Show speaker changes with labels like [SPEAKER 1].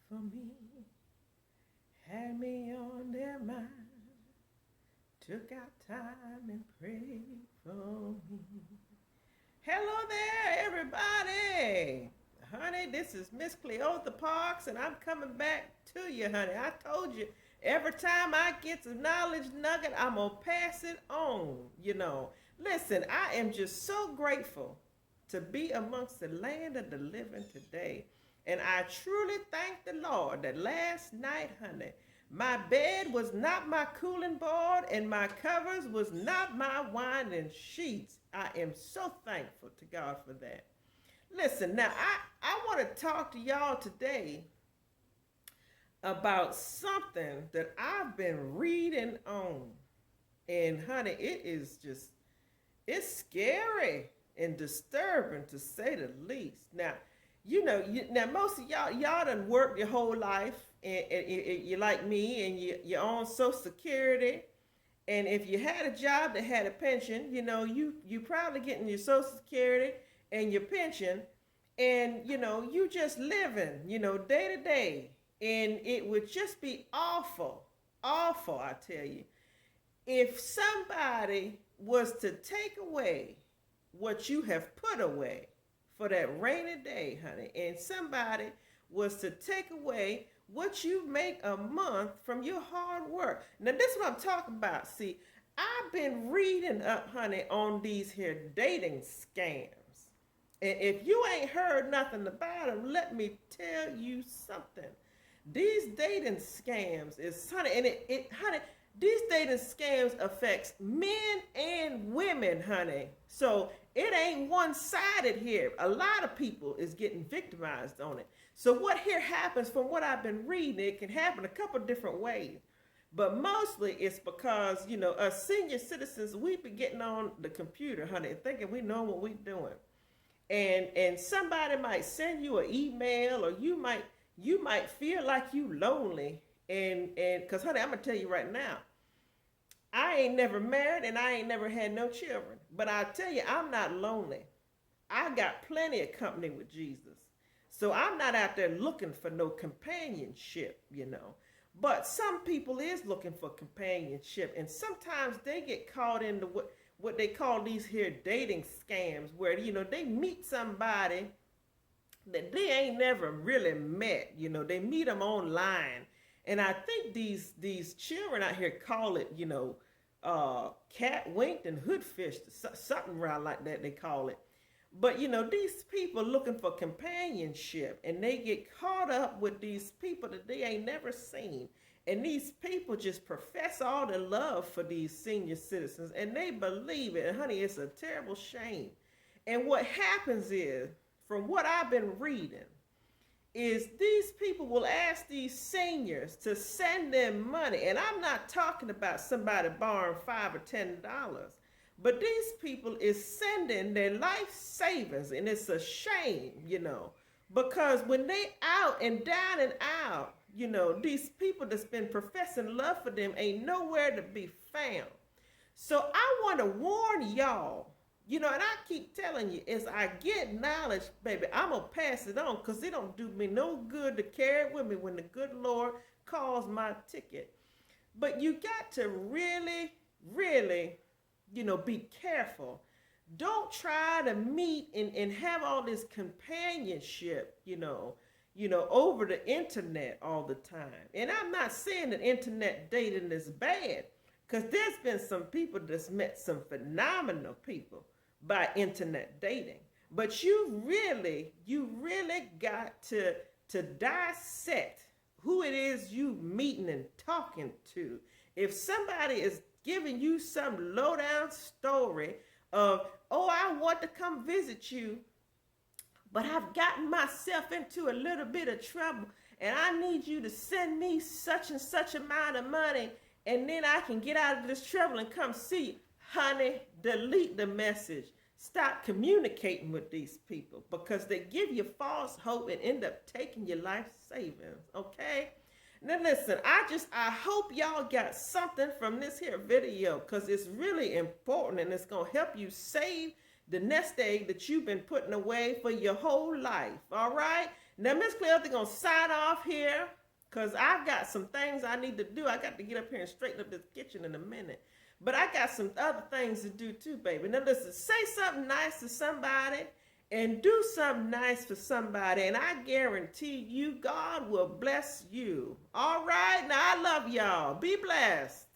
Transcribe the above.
[SPEAKER 1] for me, had me on their mind, took out time and prayed for me. Hello there, everybody. Honey, this is Miss Cleotha Parks, and I'm coming back to you, honey. I told you, every time I get a knowledge nugget, I'm going to pass it on. Listen, I am just so grateful to be amongst the land of the living today. And I truly thank the Lord that last night, honey, my bed was not my cooling board and my covers was not my winding sheets. I am so thankful to God for that. Listen, now I want to talk to y'all today about something that I've been reading on. And honey, it's scary and disturbing to say the least. Now, now most of y'all done worked your whole life, and you like me, and you're on Social Security, and if you had a job that had a pension, you probably getting your Social Security and your pension, and you just living, day to day, and it would just be awful, awful, I tell you, if somebody was to take away what you have put away for that rainy day, honey, and somebody was to take away what you make a month from your hard work. Now, this is what I'm talking about. See, I've been reading up, honey, on these here dating scams. And if you ain't heard nothing about them, let me tell you something. These dating scams is, honey, and honey, these dating scams affects men and women, honey. So it ain't one-sided here. A lot of people is getting victimized on it. So what here happens, from what I've been reading, it can happen a couple different ways. But mostly it's because, us senior citizens, we be getting on the computer, honey, thinking we know what we doing. And somebody might send you an email, or you might feel like you lonely. And because, honey, I'm going to tell you right now, I ain't never married and I ain't never had no children. But I tell you, I'm not lonely. I got plenty of company with Jesus. So I'm not out there looking for no companionship, But some people is looking for companionship. And sometimes they get caught into what they call these here dating scams, where, they meet somebody that they ain't never really met. They meet them online. And I think these children out here call it, cat winked and hood fished, something around like that they call it. But, these people looking for companionship, and they get caught up with these people that they ain't never seen. And these people just profess all the love for these senior citizens, and they believe it. And honey, it's a terrible shame. And what happens is, from what I've been reading, is these people will ask these seniors to send them money. And I'm not talking about somebody borrowing $5 or $10, but these people is sending their life savings. And it's a shame, because when they out and down and out, these people that's been professing love for them ain't nowhere to be found. So I want to warn y'all, and I keep telling you, as I get knowledge, baby, I'm going to pass it on, because it don't do me no good to carry it with me when the good Lord calls my ticket. But you got to really, really, be careful. Don't try to meet and have all this companionship, over the internet all the time. And I'm not saying that internet dating is bad, because there's been some people that's met some phenomenal people by internet dating. But you really got to dissect who it is you meeting and talking to. If somebody is giving you some low-down story of, oh, I want to come visit you, but I've gotten myself into a little bit of trouble, and I need you to send me such and such amount of money, and then I can get out of this trouble and come see you. Honey, delete the message. Stop communicating with these people, because they give you false hope and end up taking your life savings, okay? Now listen, I hope y'all got something from this here video, because it's really important, and it's going to help you save the nest egg that you've been putting away for your whole life, all right? Now, Miss Cleotha gonna sign off here because I've got some things I need to do. I got to get up here and straighten up this kitchen in a minute. But I got some other things to do too, baby. Now listen, say something nice to somebody and do something nice for somebody, and I guarantee you God will bless you. All right? Now I love y'all. Be blessed.